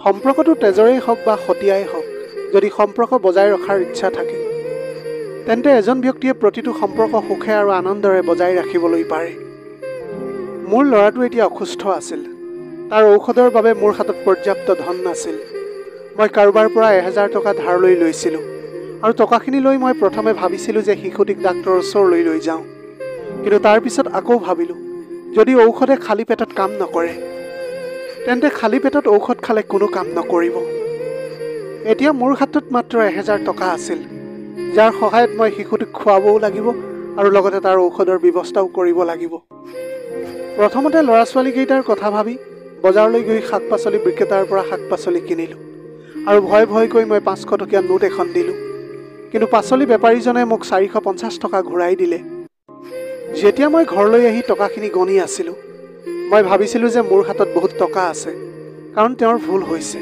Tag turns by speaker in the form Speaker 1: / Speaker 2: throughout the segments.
Speaker 1: সম্পৰ্কটো তেজৰেই হওক বা সতীয়াই হওক, যদি সম্পৰ্ক বজাই ৰখাৰ ইচ্ছা থাকে তেন্তে এজন ব্যক্তিয়ে প্ৰতিটো সম্পৰ্ক সুখে আৰু আনন্দৰে বজাই ৰাখিবলৈ পাৰে। মোৰ ল'ৰাটো এতিয়া অসুস্থ আছিল। তাৰ ঔষধৰ বাবে মোৰ হাতত পৰ্যাপ্ত ধন নাছিল। মই কাৰোবাৰ পৰা 1000 টকা ধাৰলৈ লৈছিলোঁ আৰু টকাখিনি লৈ মই প্ৰথমে ভাবিছিলোঁ যে শিশুটিক ডাক্তৰৰ ওচৰলৈ লৈ যাওঁ। কিন্তু তাৰ পিছত আকৌ ভাবিলোঁ, যদি ঔষধে খালী পেটত কাম নকৰে তেন্তে খালী পেটত ঔষধ খালে কোনো কাম নকৰিব। এতিয়া মোৰ হাতত মাত্ৰ 1000 টকা আছিল, যাৰ সহায়ত মই শিশুটিক খুৱাবও লাগিব আৰু লগতে তাৰ ঔষধৰ ব্যৱস্থাও কৰিব লাগিব। প্ৰথমতে ল'ৰা ছোৱালীকেইটাৰ কথা ভাবি বজাৰলৈ গৈ শাক পাচলি বিক্ৰেতাৰ পৰা শাক পাচলি কিনিলোঁ আৰু ভয় ভয়কৈ মই 500 টকীয়া নোট এখন দিলোঁ। কিন্তু পাচলি বেপাৰীজনে মোক 450 টকা ঘূৰাই দিলে। যেতিয়া মই ঘৰলৈ আহি টকাখিনি গণি আছিলোঁ, মই ভাবিছিলোঁ যে মোৰ হাতত বহুত টকা আছে, কাৰণ তেওঁৰ ভুল হৈছে।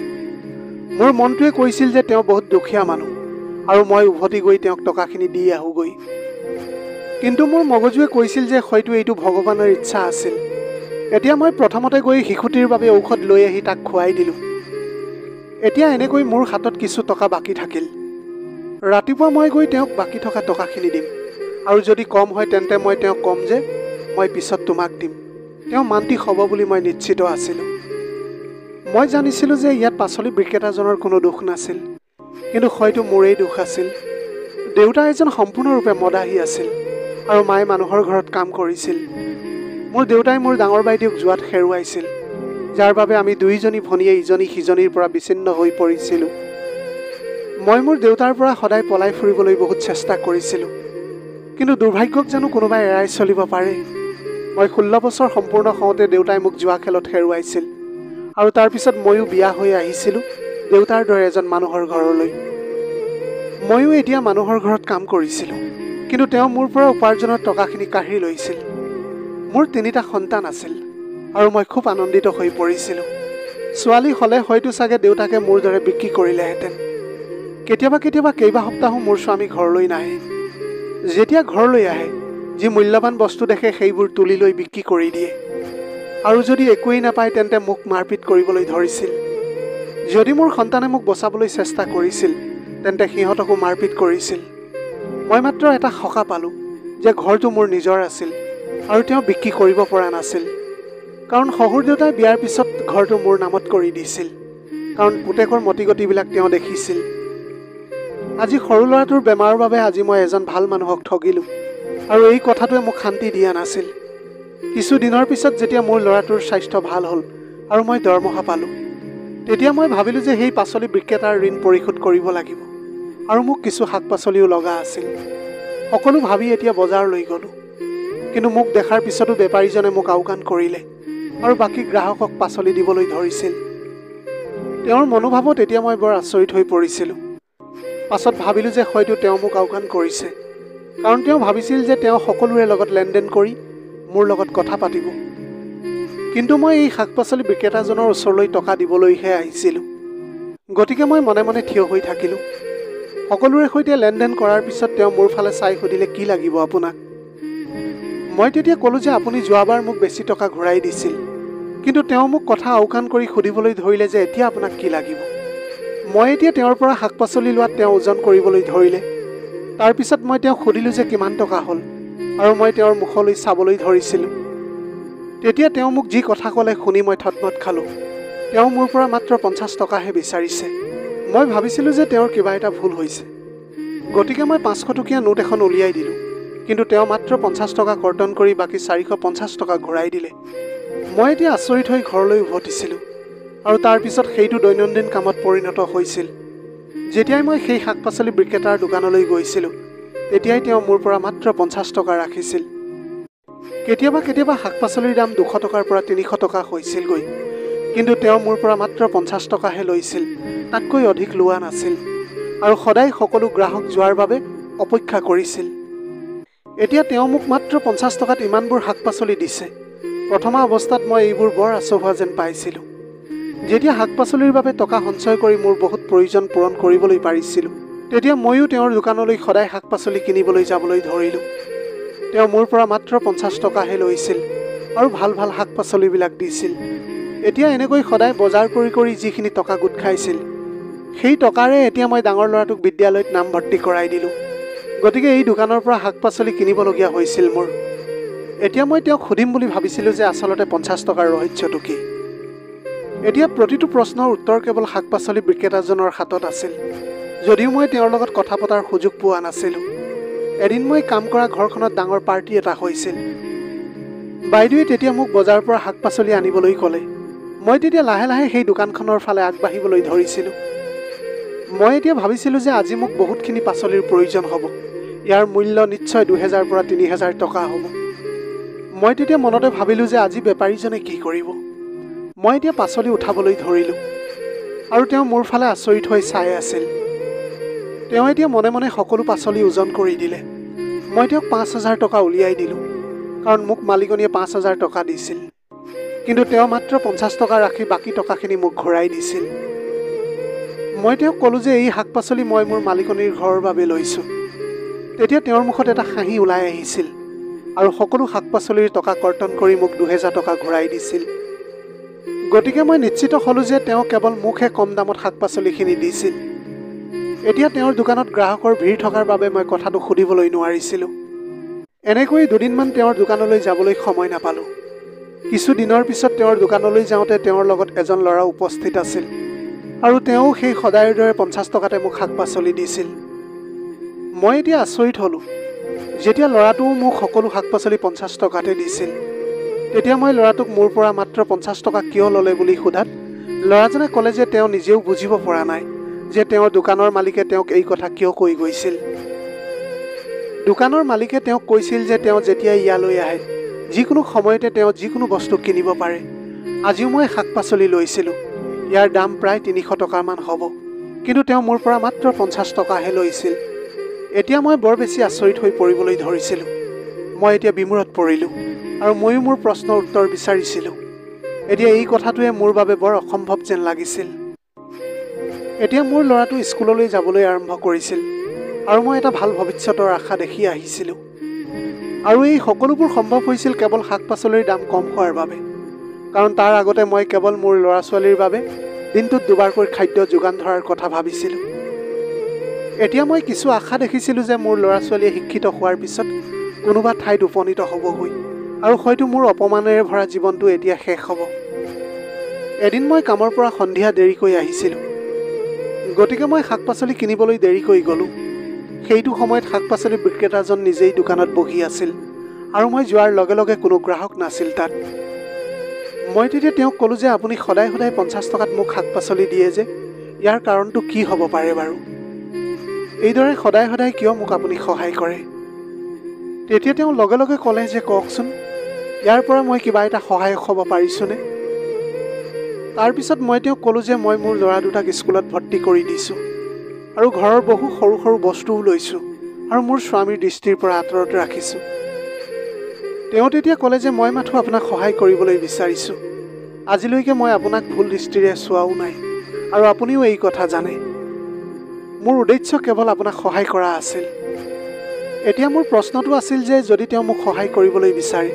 Speaker 1: মোৰ মনটোৱে কৈছিল যে তেওঁ বহুত দুখীয়া মানুহ আৰু মই উভতি গৈ তেওঁক টকাখিনি দি আহোঁগৈ। কিন্তু মোৰ মগজুৱে কৈছিল যে হয়তো এইটো ভগৱানৰ ইচ্ছা আছিল। এতিয়া মই প্ৰথমতে গৈ শিশুটিৰ বাবে ঔষধ লৈ আহি তাক খুৱাই দিলোঁ। এতিয়া এনেকৈ মোৰ হাতত কিছু টকা বাকী থাকিল। ৰাতিপুৱা মই গৈ তেওঁক বাকী থকা টকাখিনি দিম আৰু যদি কম হয় তেন্তে মই তেওঁক ক'ম যে মই পিছত তোমাক দিম। তেওঁ মান্তি হ'ব বুলি মই নিশ্চিত আছিলোঁ। মই জানিছিলোঁ যে ইয়াত পাচলি বিক্ৰেতাজনৰ কোনো দোষ নাছিল, কিন্তু হয়তো মোৰেই দোষ আছিল। দেউতা এজন সম্পূৰ্ণৰূপে মদাহী আছিল আৰু মায়ে মানুহৰ ঘৰত কাম কৰিছিল। মোৰ দেউতাই মোৰ ডাঙৰ বাইদেউক যোৱাত হেৰুৱাইছিল, যাৰ বাবে আমি দুয়োজনী ভনীয়ে ইজনী সিজনীৰ পৰা বিচ্ছিন্ন হৈ পৰিছিলোঁ। মই মোৰ দেউতাৰ পৰা সদায় পলাই ফুৰিবলৈ বহুত চেষ্টা কৰিছিলোঁ, কিন্তু দুৰ্ভাগ্যক জানো কোনোবাই এৰাই চলিব পাৰে? মই 16 বছৰ সম্পূৰ্ণ হওঁতে দেউতাই মোক জুৱা খেলত হেৰুৱাইছিল আৰু তাৰ পিছত ময়ো বিয়া হৈ আহিছিলোঁ দেউতাৰ দৰে এজন মানুহৰ ঘৰলৈ। ময়ো এতিয়া মানুহৰ ঘৰত কাম কৰিছিলোঁ, কিন্তু তেওঁ মোৰ পৰা উপাৰ্জনৰ টকাখিনি কাঢ়ি লৈছিল। মোৰ 3টা সন্তান আছিল আৰু মই খুব আনন্দিত হৈ পৰিছিলোঁ। ছোৱালী হ'লে হয়তো চাগে দেউতাকে মোৰ দৰে বিক্ৰী কৰিলেহেঁতেন। কেতিয়াবা কেতিয়াবা কেইবা সপ্তাহো মোৰ স্বামী ঘৰলৈ নাহে। যেতিয়া ঘৰলৈ আহে, যি মূল্যৱান বস্তু দেখে সেইবোৰ তুলি লৈ বিক্ৰী কৰি দিয়ে আৰু যদি একোৱেই নাপায় তেন্তে মোক মাৰপিট কৰিবলৈ ধৰিছিল। যদি মোৰ সন্তানে মোক বচাবলৈ চেষ্টা কৰিছিল তেন্তে সিহঁতকো মাৰপিট কৰিছিল। মই মাত্ৰ এটা সকাহ পালোঁ যে ঘৰটো মোৰ নিজৰ আছিল আৰু তেওঁ বিক্ৰী কৰিব পৰা নাছিল, কাৰণ শহুৰ দেউতাই বিয়াৰ পিছত ঘৰটো মোৰ নামত কৰি দিছিল, কাৰণ পুতেকৰ মতিগতিবিলাক তেওঁ দেখিছিল। আজি সৰু ল'ৰাটোৰ বেমাৰৰ বাবে আজি মই এজন ভাল মানুহক ঠগিলোঁ আৰু এই কথাটোৱে মোক শান্তি দিয়া নাছিল। কিছু দিনৰ পিছত যেতিয়া মোৰ ল'ৰাটোৰ স্বাস্থ্য ভাল হ'ল আৰু মই দৰমহা পালোঁ, তেতিয়া মই ভাবিলোঁ যে সেই পাচলি বিক্ৰেতাৰ ঋণ পৰিশোধ কৰিব লাগিব আৰু মোক কিছু শাক পাচলিও লগা আছিল। সকলো ভাবি এতিয়া বজাৰলৈ গ'লোঁ, কিন্তু মোক দেখাৰ পিছতো বেপাৰীজনে মোক আওকাণ কৰিলে আৰু বাকী গ্ৰাহকক পাচলি দিবলৈ ধৰিছিল। তেওঁৰ মনোভাৱত এতিয়া মই বৰ আচৰিত হৈ পৰিছিলোঁ। পাছত ভাবিলোঁ যে হয়তো তেওঁ মোক আওকাণ কৰিছে, কাৰণ তেওঁ ভাবিছিল যে তেওঁ সকলোৰে লগত লেনদেন কৰি মোৰ লগত কথা পাতিব। কিন্তু মই এই শাক পাচলি বিক্ৰেতাজনৰ ওচৰলৈ টকা দিবলৈহে আহিছিলোঁ। গতিকে মই মনে মনে থিয় হৈ থাকিলোঁ। সকলোৰে সৈতে লেনদেন কৰাৰ পিছত তেওঁ মোৰ ফালে চাই সুধিলে, কি লাগিব আপোনাক? মই তেতিয়া ক'লোঁ যে আপুনি যোৱাবাৰ মোক বেছি টকা ঘূৰাই দিছিল। কিন্তু তেওঁ মোক কথা আওকাণ কৰি সুধিবলৈ ধৰিলে যে এতিয়া আপোনাক কি লাগিব? মই এতিয়া তেওঁৰ পৰা শাক পাচলি লোৱাত তেওঁ ওজন কৰিবলৈ ধৰিলে। তাৰপিছত মই তেওঁক সুধিলোঁ যে কিমান টকা হ'ল, আৰু মই তেওঁৰ মুখলৈ চাবলৈ ধৰিছিলোঁ। তেতিয়া তেওঁ মোক যি কথা ক'লে শুনি মই থতমত খালোঁ। তেওঁ মোৰ পৰা মাত্ৰ 50 টকাহে বিচাৰিছে। মই ভাবিছিলোঁ যে তেওঁৰ কিবা এটা ভুল হৈছে, গতিকে মই 500 টকীয়া নোট এখন উলিয়াই দিলোঁ, কিন্তু তেওঁ মাত্ৰ 50 টকা কৰ্তন কৰি বাকী 450 টকা ঘূৰাই দিলে। মই এতিয়া আচৰিত হৈ ঘৰলৈ উভতিছিলোঁ আৰু তাৰ পিছত সেইটো দৈনন্দিন কামত পৰিণত হৈছিল। যেতিয়াই মই সেই শাক পাচলি বিক্ৰেতাৰ দোকানলৈ গৈছিলোঁ, তেতিয়াই তেওঁ মোৰ পৰা মাত্ৰ 50 টকা ৰাখিছিল। কেতিয়াবা কেতিয়াবা শাক পাচলিৰ দাম 200 টকাৰ পৰা 300 টকা হৈছিলগৈ, কিন্তু তেওঁ মোৰ পৰা মাত্ৰ 50 টকাহে লৈছিল, তাতকৈ অধিক লোৱা নাছিল আৰু সদায় সকলো গ্ৰাহক যোৱাৰ বাবে অপেক্ষা কৰিছিল। এতিয়া তেওঁ মোক মাত্ৰ 50 টকাত ইমানবোৰ শাক পাচলি দিছে। প্ৰথমা অৱস্থাত মই এইবোৰ বৰ আচহুৱা যেন পাইছিলোঁ। যেতিয়া শাক পাচলিৰ বাবে টকা সঞ্চয় কৰি মোৰ বহুত প্ৰয়োজন পূৰণ কৰিবলৈ পাৰিছিলোঁ, তেতিয়া ময়ো তেওঁৰ দোকানলৈ সদায় শাক পাচলি কিনিবলৈ যাবলৈ ধৰিলোঁ। তেওঁ মোৰ পৰা মাত্ৰ 50 টকাহে লৈছিল আৰু ভাল ভাল শাক পাচলিবিলাক দিছিল। এতিয়া এনেকৈ সদায় বজাৰ কৰি কৰি যিখিনি টকা গোট খাইছিল সেই টকাৰে এতিয়া মই ডাঙৰ ল'ৰাটোক বিদ্যালয়ত নামভৰ্তি কৰাই দিলোঁ। গতিকে এই দোকানৰ পৰা শাক পাচলি কিনিবলগীয়া হৈছিল মোৰ। এতিয়া মই তেওঁক সুধিম বুলি ভাবিছিলোঁ যে আচলতে 50 টকাৰ ৰহস্যটো কি। এতিয়া প্ৰতিটো প্ৰশ্নৰ উত্তৰ কেৱল শাক পাচলি বিক্ৰেতাজনৰ হাতত আছিল, যদিও মই তেওঁৰ লগত কথা পতাৰ সুযোগ পোৱা নাছিলোঁ। এদিন মই কাম কৰা ঘৰখনত ডাঙৰ পাৰ্টি এটা হৈছিল। বাইদেৱে তেতিয়া মোক বজাৰৰ পৰা শাক পাচলি আনিবলৈ ক'লে। মই তেতিয়া লাহে লাহে সেই দোকানখনৰ ফালে আগবাঢ়িবলৈ ধৰিছিলোঁ। মই এতিয়া ভাবিছিলোঁ যে আজি মোক বহুতখিনি পাচলিৰ প্ৰয়োজন হ'ব। ইয়াৰ মূল্য নিশ্চয় 2000 পৰা 3000 টকা হ'ব। মই তেতিয়া মনতে ভাবিলোঁ যে আজি বেপাৰীজনে কি কৰিব। মই এতিয়া পাচলি উঠাবলৈ ধৰিলোঁ আৰু তেওঁ মোৰ ফালে আচৰিত হৈ চাই আছিল। তেওঁ এতিয়া মনে মনে সকলো পাচলি ওজন কৰি দিলে। মই তেওঁক 5000 টকা উলিয়াই দিলোঁ, কাৰণ মোক মালিকনীয়ে 5000 টকা দিছিল। কিন্তু তেওঁ মাত্ৰ 50 টকা ৰাখি বাকী টকাখিনি মোক ঘূৰাই দিছিল। মই তেওঁক ক'লোঁ যে এই শাক পাচলি মই মোৰ মালিকনীৰ ঘৰৰ বাবে লৈছোঁ। তেতিয়া তেওঁৰ মুখত এটা হাঁহি ওলাই আহিছিল আৰু সকলো শাক পাচলিৰ টকা কৰ্তন কৰি মোক 2000 টকা ঘূৰাই দিছিল। গতিকে মই নিশ্চিত হ'লোঁ যে তেওঁ কেৱল মোকহে কম দামত শাক পাচলিখিনি দিছিল। এতিয়া তেওঁৰ দোকানত গ্ৰাহকৰ ভিৰ থকাৰ বাবে মই কথাটো সুধিবলৈ নোৱাৰিছিলোঁ। এনেকৈ দুদিনমান তেওঁৰ দোকানলৈ যাবলৈ সময় নাপালোঁ। কিছু দিনৰ পিছত তেওঁৰ দোকানলৈ যাওঁতে তেওঁৰ লগত এজন ল'ৰা উপস্থিত আছিল আৰু তেওঁ সেই সদায়ৰ দৰে 50 টকাতে মোক শাক পাচলি দিছিল। মই এতিয়া আচৰিত হ'লোঁ। যেতিয়া ল'ৰাটোও মোক সকলো শাক পাচলি 50 টকাতে দিছিল, তেতিয়া মই ল'ৰাটোক মোৰ পৰা মাত্ৰ 50 টকা কিয় ল'লে বুলি সোধাত ল'ৰাজনে ক'লে যে তেওঁ নিজেও বুজিব পৰা নাই যে তেওঁৰ দোকানৰ মালিকে তেওঁক এই কথা কিয় কৈ গৈছিল। দোকানৰ মালিকে তেওঁক কৈছিল যে তেওঁ যেতিয়া ইয়ালৈ আহে যিকোনো সময়তে তেওঁ যিকোনো বস্তু কিনিব পাৰে। আজিও মই শাক পাচলি লৈছিলোঁ, ইয়াৰ দাম প্ৰায় 300 টকামান হ'ব, কিন্তু তেওঁ মোৰ পৰা মাত্ৰ 50 টকাহে লৈছিল। এতিয়া মই বৰ বেছি আচৰিত হৈ পৰিবলৈ ধৰিছিলোঁ। মই এতিয়া বিমূৰত পৰিলোঁ আৰু ময়ো মোৰ প্ৰশ্নৰ উত্তৰ বিচাৰিছিলোঁ। এতিয়া এই কথাটোৱে মোৰ বাবে বৰ অসম্ভৱ যেন লাগিছিল। এতিয়া মোৰ ল'ৰাটো স্কুললৈ যাবলৈ আৰম্ভ কৰিছিল আৰু মই এটা ভাল ভৱিষ্যতৰ আশা দেখি আহিছিলোঁ। আৰু এই সকলোবোৰ সম্ভৱ হৈছিল কেৱল শাক পাচলিৰ দাম কম হোৱাৰ বাবে, কাৰণ তাৰ আগতে মই কেৱল মোৰ ল'ৰা ছোৱালীৰ বাবে দিনটোত দুবাৰকৈ খাদ্য যোগান ধৰাৰ কথা ভাবিছিলোঁ। এতিয়া মই কিছু আশা দেখিছিলোঁ যে মোৰ ল'ৰা ছোৱালীয়ে শিক্ষিত হোৱাৰ পিছত কোনোবা ঠাইত উপনীত হ'বগৈ আৰু হয়তো মোৰ অপমানেৰে ভৰা জীৱনটো এতিয়া শেষ হ'ব। এদিন মই কামৰ পৰা সন্ধিয়া দেৰিকৈ আহিছিলোঁ, গতিকে মই শাক পাচলি কিনিবলৈ দেৰিকৈ গ'লোঁ। সেইটো সময়ত শাক পাচলি বিক্ৰেতাজন নিজেই দোকানত বহি আছিল আৰু মই যোৱাৰ লগে লগে কোনো গ্ৰাহক নাছিল তাত। মই তেতিয়া তেওঁক ক'লোঁ যে আপুনি সদায় সদায় 50 টকাত মোক শাক পাচলি দিয়ে যে, ইয়াৰ কাৰণটো কি হ'ব পাৰে বাৰু? এইদৰে সদায় সদায় কিয় মোক আপুনি সহায় কৰে? তেতিয়া তেওঁ লগে লগে ক'লে যে কওকচোন, ইয়াৰ পৰা মই কিবা এটা সহায়ক হ'ব পাৰিছোঁনে? তাৰপিছত মই তেওঁক ক'লোঁ যে মই মোৰ ল'ৰা দুটাক স্কুলত ভৰ্তি কৰি দিছোঁ আৰু ঘৰৰ বহু সৰু সৰু বস্তুও লৈছোঁ আৰু মোৰ স্বামীৰ দৃষ্টিৰ পৰা আঁতৰত ৰাখিছোঁ। তেওঁ তেতিয়া ক'লে যে মই মাথো আপোনাক সহায় কৰিবলৈ বিচাৰিছোঁ। আজিলৈকে মই আপোনাক ভুল দৃষ্টিৰে চোৱাও নাই আৰু আপুনিও এই কথা জানে। মোৰ উদ্দেশ্য কেৱল আপোনাক সহায় কৰা আছিল। এতিয়া মোৰ প্ৰশ্নটো আছিল যে যদি তেওঁ মোক সহায় কৰিবলৈ বিচাৰে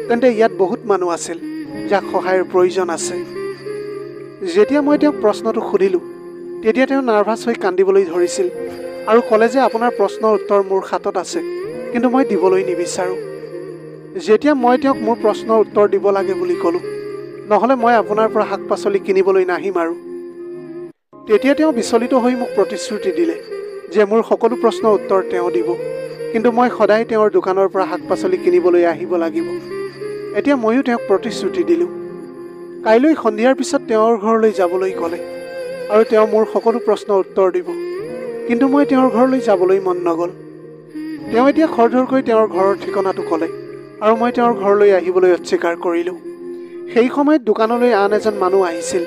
Speaker 1: তেন্তে ইয়াত বহুত মানুহ আছিল যাক সহায়ৰ প্ৰয়োজন আছে। যেতিয়া মই তেওঁক প্ৰশ্নটো সুধিলোঁ তেতিয়া তেওঁ নাৰ্ভাছ হৈ কান্দিবলৈ ধৰিছিল আৰু ক'লে যে আপোনাৰ প্ৰশ্নৰ উত্তৰ মোৰ হাতত আছে, কিন্তু মই দিবলৈ নিবিচাৰোঁ। যেতিয়া মই তেওঁক মোৰ প্ৰশ্নৰ উত্তৰ দিব লাগে বুলি ক'লোঁ, নহ'লে মই আপোনাৰ পৰা শাক পাচলি কিনিবলৈ নাহিম আৰু। তেতিয়া তেওঁ বিচলিত হৈ মোক প্ৰতিশ্ৰুতি দিলে যে মোৰ সকলো প্ৰশ্নৰ উত্তৰ তেওঁ দিব, কিন্তু মই সদায় তেওঁৰ দোকানৰ পৰা শাক পাচলি কিনিবলৈ আহিব লাগিব। এতিয়া ময়ো তেওঁক প্ৰতিশ্ৰুতি দিলোঁ। কাইলৈ সন্ধিয়াৰ পিছত তেওঁৰ ঘৰলৈ যাবলৈ ক'লে আৰু তেওঁ মোৰ সকলো প্ৰশ্নৰ উত্তৰ দিব, কিন্তু মই তেওঁৰ ঘৰলৈ যাবলৈ মন নগ'ল। তেওঁ এতিয়া খৰধৰকৈ তেওঁৰ ঘৰৰ ঠিকনাটো ক'লে আৰু মই তেওঁৰ ঘৰলৈ আহিবলৈ অস্বীকাৰ কৰিলোঁ। সেই সময়ত দোকানলৈ আন এজন মানুহ আহিছিল,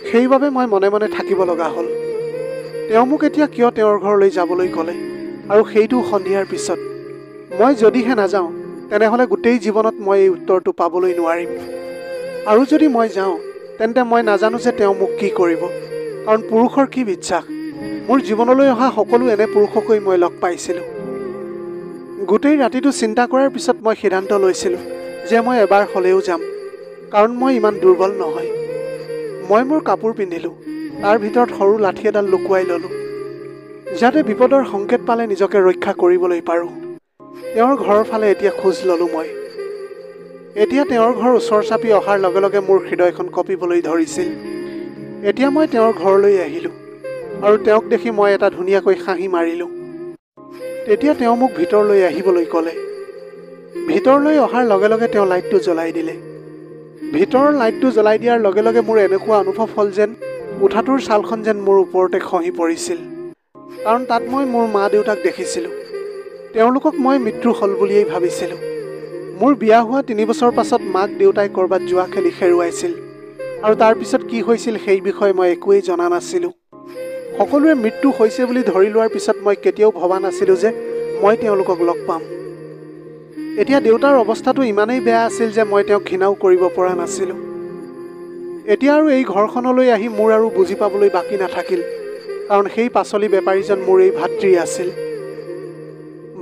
Speaker 1: সেইবাবে মই মনে মনে থাকিব লগা হ'ল। তেওঁ মোক এতিয়া কিয় তেওঁৰ ঘৰলৈ যাবলৈ ক'লে আৰু সেইটো সন্ধিয়াৰ পিছত। মই যদিহে নাযাওঁ তেনেহ'লে গোটেই জীৱনত মই এই উত্তৰটো পাবলৈ নোৱাৰিম। আৰু যদি মই যাওঁ তেন্তে মই নাজানো যে তেওঁ মোক কি কৰিব, কাৰণ পুৰুষৰ কি বিশ্বাস, মোৰ জীৱনলৈ অহা সকলো এনে পুৰুষকৈ মই লগ পাইছিলোঁ। গোটেই ৰাতিটো চিন্তা কৰাৰ পিছত মই সিদ্ধান্ত লৈছিলোঁ যে মই এবাৰ হ'লেও যাম। কাৰণ মই ইমান দুৰ্বল নহয়। মই মোৰ কাপোৰ পিন্ধিলোঁ, তাৰ ভিতৰত সৰু লাঠি এডাল লুকুৱাই ল'লোঁ, যাতে বিপদৰ সংকেত পালে নিজকে ৰক্ষা কৰিবলৈ পাৰোঁ। তেওঁৰ ঘৰৰ ফালে এতিয়া খোজ ল'লোঁ মই। এতিয়া তেওঁৰ ঘৰ ওচৰ চাপি অহাৰ লগে লগে মোৰ হৃদয়খন কঁপিবলৈ ধৰিছিল। এতিয়া মই তেওঁৰ ঘৰলৈ আহিলোঁ আৰু তেওঁক দেখি মই এটা ধুনীয়াকৈ হাঁহি মাৰিলোঁ। তেতিয়া তেওঁ মোক ভিতৰলৈ আহিবলৈ ক'লে। ভিতৰলৈ অহাৰ লগে লগে তেওঁ লাইটটো জ্বলাই দিলে। ভিতৰৰ লাইটটো জ্বলাই দিয়াৰ লগে লগে মোৰ এনেকুৱা অনুভৱ হ'ল যেন কোঠাটোৰ ছালখন যেন মোৰ ওপৰতে খহি পৰিছিল। কাৰণ তাত মই মোৰ মা দেউতাক দেখিছিলোঁ। তেওঁলোকক মই মৃত্যু হ'ল বুলিয়েই ভাবিছিলোঁ। মোৰ বিয়া হোৱা 3 বছৰ পাছত মাক দেউতাই ক'ৰবাত জুৱা খেলি হেৰুৱাইছিল আৰু তাৰ পিছত কি হৈছিল সেই বিষয়ে মই একোৱেই জনা নাছিলোঁ। সকলোৰে মৃত্যু হৈছে বুলি ধৰি লোৱাৰ পিছত মই কেতিয়াও ভবা নাছিলোঁ যে মই তেওঁলোকক লগ পাম। এতিয়া দেউতাৰ অৱস্থাটো ইমানেই বেয়া আছিল যে মই তেওঁক ঘৃণাও কৰিব পৰা নাছিলোঁ। এতিয়া আৰু এই ঘৰখনলৈ আহি মোৰ আৰু বুজি পাবলৈ বাকী নাথাকিল, কাৰণ সেই পাচলি বেপাৰীজন মোৰ এই ভাতৃ আছিল।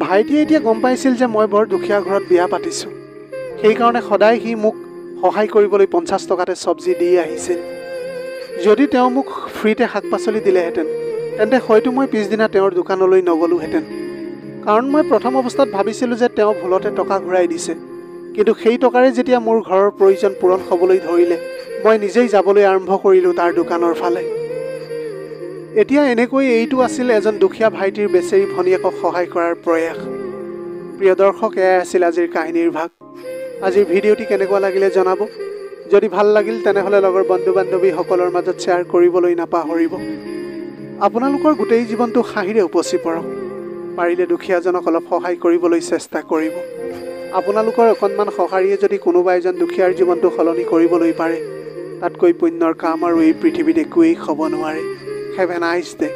Speaker 1: ভাইটিয়ে এতিয়া গম পাইছিল যে মই বৰ দুখীয়া ঘৰত বিয়া পাতিছোঁ। সেইকাৰণে সদায় সি মোক সহায় কৰিবলৈ 50 টকাতে চব্জি দি আহিছিল। যদি তেওঁ মোক ফ্ৰীতে শাক পাচলি দিলেহেঁতেন তেন্তে হয়তো মই পিছদিনা তেওঁৰ দোকানলৈ নগ'লোহেঁতেন। কাৰণ মই প্ৰথম অৱস্থাত ভাবিছিলোঁ যে তেওঁ ভুলতে টকা ঘূৰাই দিছে, কিন্তু সেই টকাৰে যেতিয়া মোৰ ঘৰৰ প্ৰয়োজন পূৰণ হ'বলৈ ধৰিলে মই নিজেই যাবলৈ আৰম্ভ কৰিলোঁ তাৰ দোকানৰ ফালে। এতিয়া এনেকৈ এইটো আছিল এজন দুখীয়া ভাইটিৰ বেচেৰী ভনীয়েকক সহায় কৰাৰ প্ৰয়াস। প্ৰিয় দৰ্শক, এয়াই আছিল আজিৰ কাহিনীৰ ভাগ। আজিৰ ভিডিঅ'টি কেনেকুৱা লাগিলে জনাব। যদি ভাল লাগিল তেনেহ'লে লগৰ বন্ধু বান্ধৱীসকলৰ মাজত শ্বেয়াৰ কৰিবলৈ নাপাহৰিব। আপোনালোকৰ গোটেই জীৱনটো হাঁহিৰে উপচি পৰক। পাৰিলে দুখীয়াজনক অলপ সহায় কৰিবলৈ চেষ্টা কৰিব। আপোনালোকৰ অকণমান সঁহাৰিয়ে যদি কোনোবা এজন দুখীয়াৰ জীৱনটো সলনি কৰিবলৈ পাৰে, তাতকৈ পুণ্যৰ কাম আৰু এই পৃথিৱীত একোৱেই হ'ব নোৱাৰে। Have a nice day.